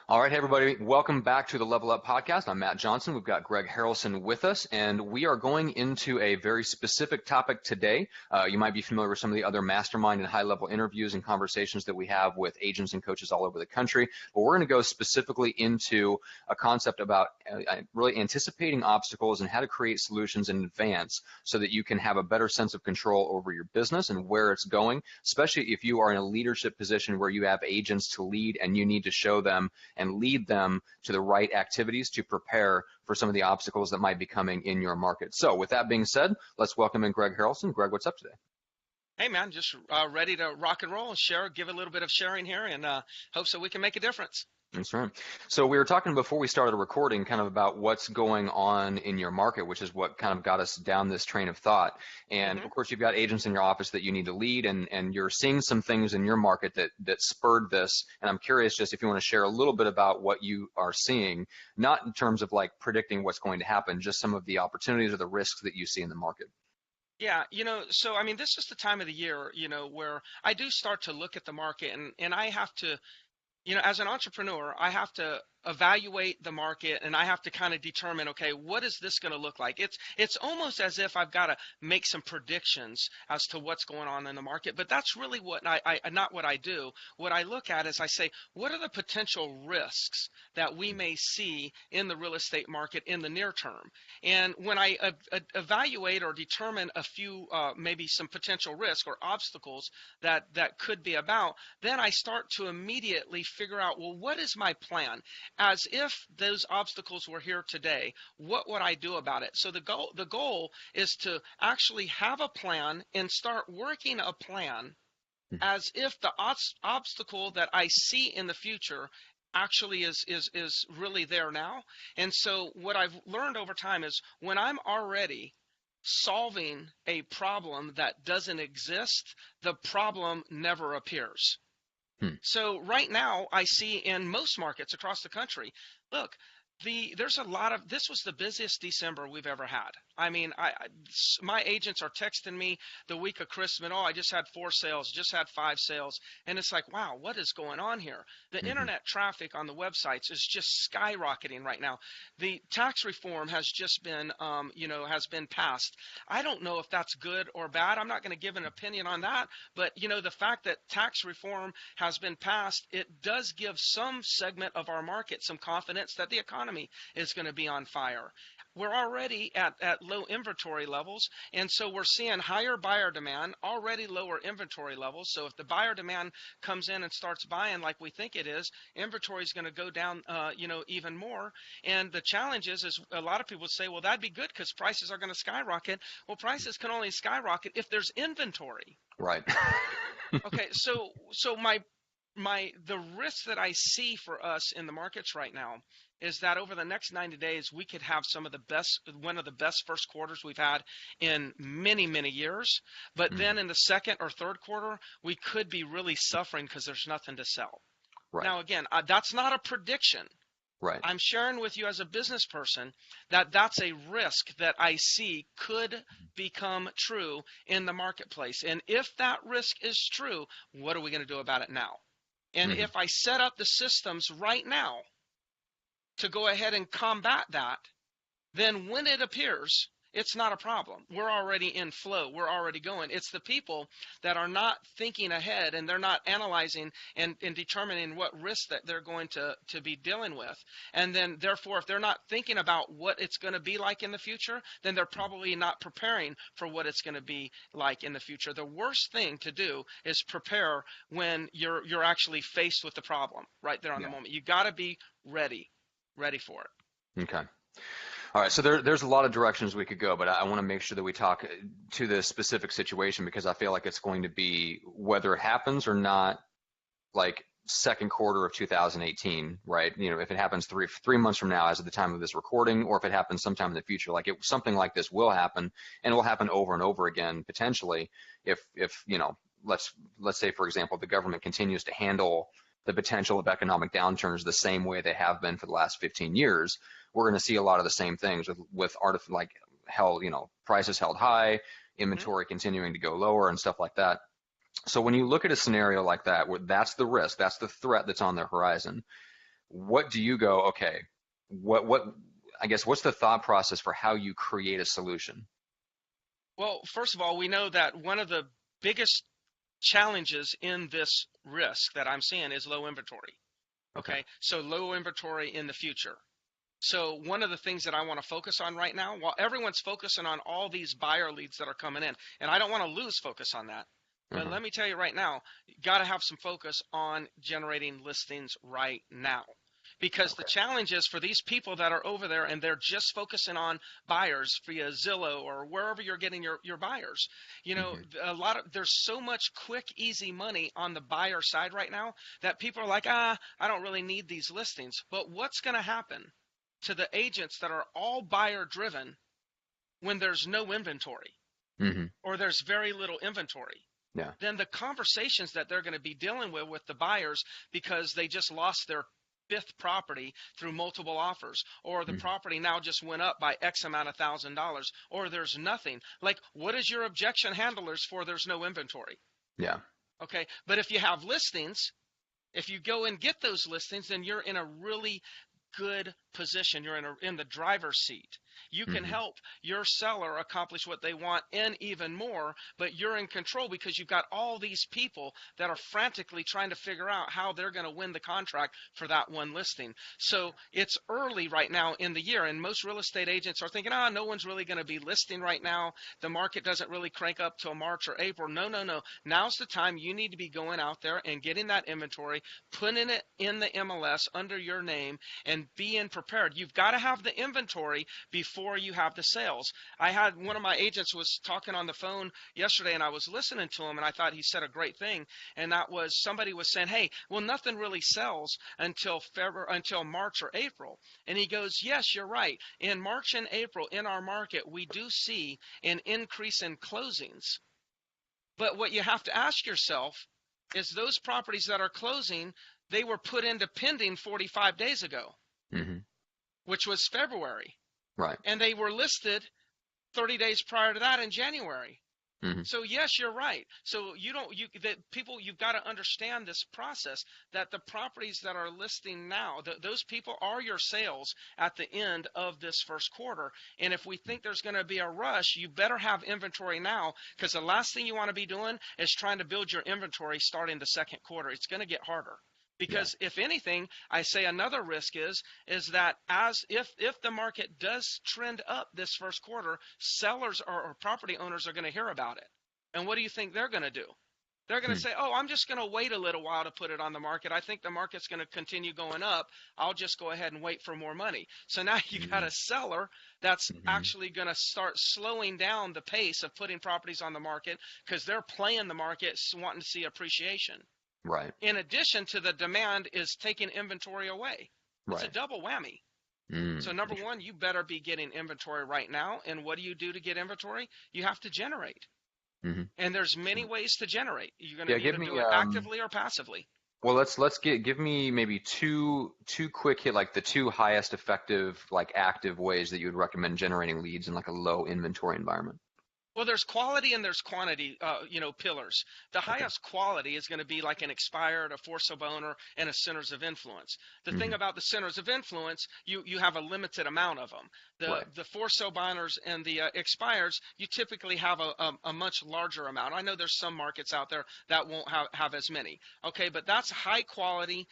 All right, hey everybody, welcome back to the Level Up Podcast. I'm Matt Johnson. We've got Greg Harrelson with us, and we are going into a very specific topic today. You might be familiar with some of the other mastermind and high-level interviews and conversations that we have with agents and coaches all over the country, but we're going to go specifically into a concept about really anticipating obstacles and how to create solutions in advance so that you can have a better sense of control over your business and where it's going, especially if you are in a leadership position where you have agents to lead and you need to show them and lead them to the right activities to prepare for some of the obstacles that might be coming in your market. So with that being said, let's welcome in Greg Harrelson. Greg, what's up today? Hey, man, just ready to rock and roll and share, give a little bit of sharing here, and hope so we can make a difference. That's right. So we were talking before we started recording kind of about what's going on in your market, which is what kind of got us down this train of thought. And of course, you've got agents in your office that you need to lead, and you're seeing some things in your market that spurred this. And I'm curious just if you want to share a little bit about what you are seeing, not in terms of like predicting what's going to happen, just some of the opportunities or the risks that you see in the market. Yeah, so I mean, this is the time of the year, where I do start to look at the market, and I have to, as an entrepreneur, I have to evaluate the market, and I have to kind of determine, okay, what is this going to look like? It's almost as if I've got to make some predictions as to what's going on in the market, but that's really what I not what I do. What I look at is I say, what are the potential risks that we may see in the real estate market in the near term? And when I evaluate or determine a few, maybe some potential risk or obstacles that could be about, then I start to immediately figure out, well, what is my plan? As if those obstacles were here today, what would I do about it? So the goal is to actually have a plan and start working a plan as if the obstacle that I see in the future actually is really there now. And so what I've learned over time is when I'm already solving a problem that doesn't exist, the problem never appears. So right now I see in most markets across the country, look, there's a lot of, this was the busiest December we've ever had. I mean, my agents are texting me the week of Christmas, I just had 4 sales, just had 5 sales. And it's like, wow, what is going on here? The internet traffic on the websites is just skyrocketing right now. The tax reform has just been, has been passed. I don't know if that's good or bad. I'm not going to give an opinion on that. But, the fact that tax reform has been passed, it does give some segment of our market some confidence that the economy is going to be on fire. We're already at low inventory levels, and so we're seeing higher buyer demand, already lower inventory levels. So if the buyer demand comes in and starts buying like we think it is, inventory is going to go down, even more. And the challenge is a lot of people say, well, that'd be good because prices are going to skyrocket. Well, prices can only skyrocket if there's inventory. Right. Okay, so the risk that I see for us in the markets right now is that over the next 90 days, we could have one of the best first quarters we've had in many, many years. But then in the second or third quarter, we could be really suffering because there's nothing to sell. Right. Now, again, that's not a prediction. Right. I'm sharing with you as a business person that that's a risk that I see could become true in the marketplace. And if that risk is true, what are we going to do about it now? And if I set up the systems right now to go ahead and combat that, then when it appears, it's not a problem. We're already in flow. We're already going. It's the people that are not thinking ahead and they're not analyzing and determining what risks that they're going to be dealing with. And then, therefore, if they're not thinking about what it's going to be like in the future, then they're probably not preparing for what it's going to be like in the future. The worst thing to do is prepare when you're actually faced with the problem right there on the moment. You got to be ready for it. Okay. All right, so there's a lot of directions we could go, but I want to make sure that we talk to this specific situation because I feel like it's going to be, whether it happens or not, like second quarter of 2018, right? If it happens three months from now as of the time of this recording, or if it happens sometime in the future, something like this will happen, and it will happen over and over again potentially if let's say, for example, the government continues to handle the potential of economic downturns the same way they have been for the last 15 years, we're going to see a lot of the same things with prices held high, inventory continuing to go lower and stuff like that. So when you look at a scenario like that, where that's the risk, that's the threat that's on the horizon, what do you go, okay, what, I guess, what's the thought process for how you create a solution? Well, first of all, we know that one of the biggest challenges in this risk that I'm seeing is low inventory. Okay. Okay, so low inventory in the future. So one of the things that I want to focus on right now, while everyone's focusing on all these buyer leads that are coming in, and I don't want to lose focus on that, but Uh-huh. let me tell you right now, you got to have some focus on generating listings right now. Because the Okay. challenge is for these people that are over there and they're just focusing on buyers via Zillow or wherever you're getting your buyers. You know, Hmm. there's so much quick, easy money on the buyer side right now that people are like, I don't really need these listings. But what's going to happen to the agents that are all buyer driven when there's no inventory Hmm. or there's very little inventory? Yeah. Then the conversations that they're going to be dealing with the buyers because they just lost their fifth property through multiple offers, or the Hmm. property now just went up by X amount of $1,000, or there's nothing. Like, what is your objection handlers for there's no inventory? Yeah. Okay, but if you have listings, if you go and get those listings, then you're in a really good position. You're in the driver's seat. You can Hmm. help your seller accomplish what they want and even more, but you're in control because you've got all these people that are frantically trying to figure out how they're going to win the contract for that one listing. So it's early right now in the year, and most real estate agents are thinking, no one's really going to be listing right now. The market doesn't really crank up till March or April. No, no, no. Now's the time you need to be going out there and getting that inventory, putting it in the MLS under your name, and being prepared. You've got to have the inventory before you have the sales. I had one of my agents was talking on the phone yesterday, and I was listening to him, and I thought he said a great thing, and that was somebody was saying, hey, well, nothing really sells until until March or April. And he goes, yes, you're right. In March and April in our market, we do see an increase in closings. But what you have to ask yourself is those properties that are closing, they were put into pending 45 days ago, Hmm. which was February, Right. and they were listed 30 days prior to that in January. Hmm. So yes, you're right. So that people, you've got to understand this process, that the properties that are listing now, those people are your sales at the end of this first quarter. And if we think there's going to be a rush, you better have inventory now, because the last thing you want to be doing is trying to build your inventory starting the second quarter. It's going to get harder. Yeah. Because if anything, I say another risk is that if the market does trend up this first quarter, sellers or property owners are going to hear about it. And what do you think they're going to do? They're going to Hmm. say, oh, I'm just going to wait a little while to put it on the market. I think the market's going to continue going up. I'll just go ahead and wait for more money. So now you got a seller that's Hmm. actually going to start slowing down the pace of putting properties on the market because they're playing the market, wanting to see appreciation. Right. In addition to the demand is taking inventory away. It's a Right. double whammy. So number one, you better be getting inventory right now. And what do you do to get inventory? You have to generate. Hmm. And there's many ways to generate. You're going Yeah. to Give either me do it actively or passively. well, let's give me maybe two quick hit, like the two highest effective, like active ways that you would recommend generating leads in like a low inventory environment. Well, there's quality and there's quantity, pillars. The Okay. highest quality is going to be like an expired, a force of owner, and a centers of influence. The thing Hmm. about the centers of influence, you have a limited amount of them. Right. The force of owners and the expires, you typically have a much larger amount. I know there's some markets out there that won't have as many. Okay, but that's high quality,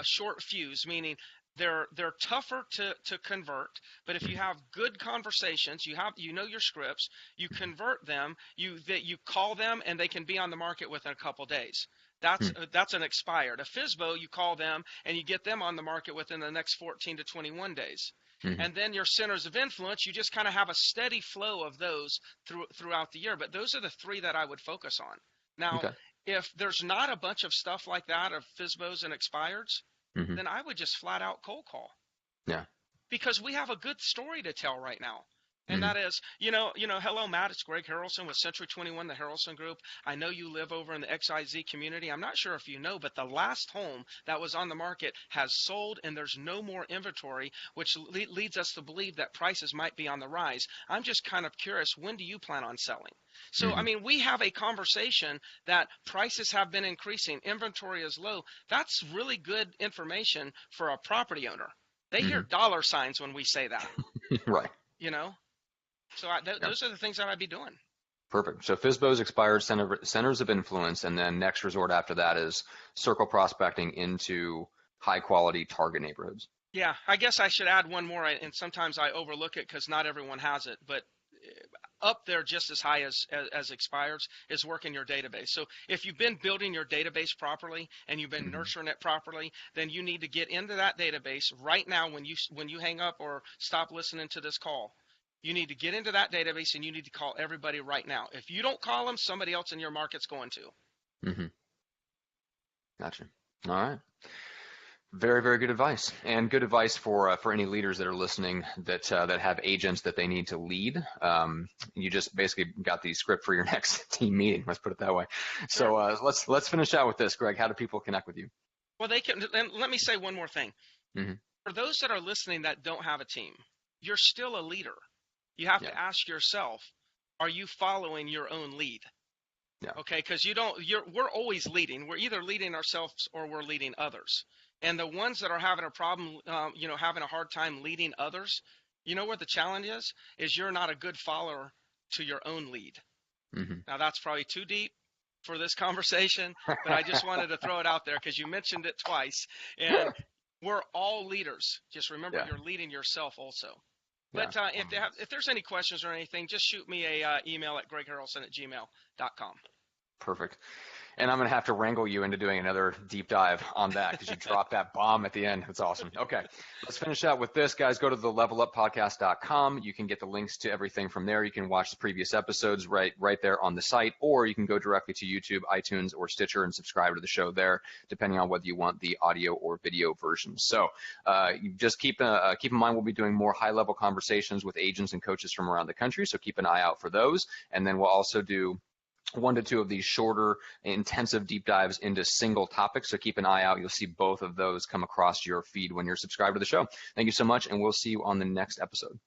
short fuse, meaning they're tougher to convert, but if you Hmm. have good conversations, you know your scripts, you convert them, you call them, and they can be on the market within a couple days. That's an expired. A FSBO, you call them and you get them on the market within the next 14 to 21 days. Hmm. And then your centers of influence, you just kind of have a steady flow of those throughout the year. But those are the three that I would focus on. Now, Okay. if there's not a bunch of stuff like that of FSBOs and expireds, Hmm. then I would just flat out cold call Yeah. because we have a good story to tell right now. And that is, hello, Matt. It's Greg Harrelson with Century 21, the Harrelson Group. I know you live over in the XIZ community. I'm not sure if you know, but the last home that was on the market has sold, and there's no more inventory, which leads us to believe that prices might be on the rise. I'm just kind of curious, when do you plan on selling? So, I mean, we have a conversation that prices have been increasing, inventory is low. That's really good information for a property owner. They hear dollar signs when we say that. Right. So those are the things that I'd be doing. Perfect. So FSBOs, expired centers of influence, and then next resort after that is circle prospecting into high quality target neighborhoods. Yeah, I guess I should add one more, and sometimes I overlook it because not everyone has it, but up there just as high as expires is working your database. So if you've been building your database properly and you've been nurturing it properly, then you need to get into that database right now when you hang up or stop listening to this call. You need to get into that database and you need to call everybody right now. If you don't call them, somebody else in your market's going to. Gotcha. All right. Very, very good advice, and good advice for any leaders that are listening that have agents that they need to lead. You just basically got the script for your next team meeting. Let's put it that way. So let's finish out with this, Greg. How do people connect with you? Well, they can. And let me say one more thing. For those that are listening that don't have a team, you're still a leader. You have to ask yourself, are you following your own lead? Yeah. Okay, because we're always leading. We're either leading ourselves or we're leading others. And the ones that are having a problem, having a hard time leading others, you know what the challenge is you're not a good follower to your own lead. Now, that's probably too deep for this conversation, but I just wanted to throw it out there because you mentioned it twice. And we're all leaders. Just remember, you're leading yourself also. But if there's any questions or anything, just shoot me a email at gregharrelson@gmail.com. Perfect. And I'm going to have to wrangle you into doing another deep dive on that because you dropped that bomb at the end. That's awesome. Okay, let's finish out with this, guys. Go to the leveluppodcast.com. You can get the links to everything from there. You can watch the previous episodes right there on the site, or you can go directly to YouTube, iTunes, or Stitcher and subscribe to the show there, depending on whether you want the audio or video version. So you just keep in mind we'll be doing more high-level conversations with agents and coaches from around the country, so keep an eye out for those. And then we'll also do 1 to 2 of these shorter, intensive deep dives into single topics. So keep an eye out. You'll see both of those come across your feed when you're subscribed to the show. Thank you so much, and we'll see you on the next episode.